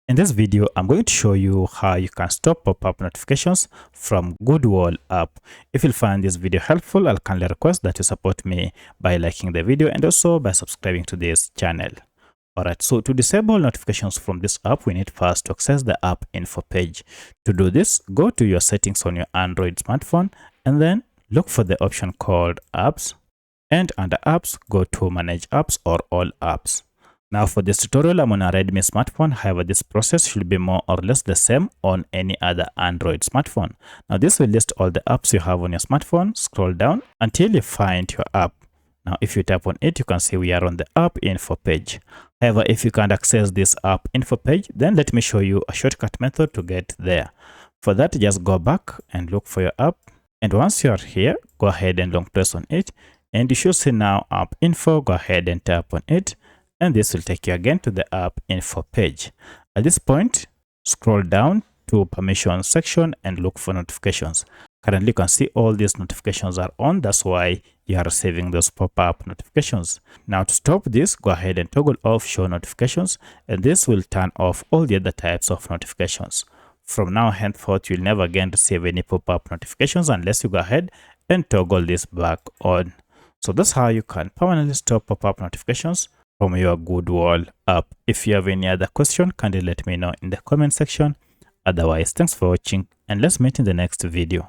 In this video, I'm going to show you how you can stop pop-up notifications from Goodwall app. If you find this video helpful, I'll kindly request that you support me by liking the video and also by subscribing to this channel. Alright, so to disable notifications from this app, we need first to access the app info page. To do this, go to your settings on your Android smartphone and then look for the option called apps, and under apps, go to manage apps or all apps. Now for this tutorial, I'm on a Redmi smartphone. However, this process should be more or less the same on any other Android smartphone. Now this will list all the apps you have on your smartphone. Scroll down until you find your app. Now if you tap on it, you can see we are on the app info page. However, if you can't access this app info page, then let me show you a shortcut method to get there. For that, just go back and look for your app. And once you are here, go ahead and long press on it. And you should see now app info. Go ahead and tap on it. And this will take you again to the app info page. At this point, scroll down to permissions section and look for notifications. Currently, you can see all these notifications are on. That's why you are receiving those pop-up notifications. Now to stop this, go ahead and toggle off show notifications, and this will turn off all the other types of notifications. From now henceforth, you'll never again receive any pop-up notifications unless you go ahead and toggle this back on. So that's how you can permanently stop pop-up notifications from your Goodwall app. If you have any other question, kindly let me know in the comment section. Otherwise, thanks for watching and let's meet in the next video.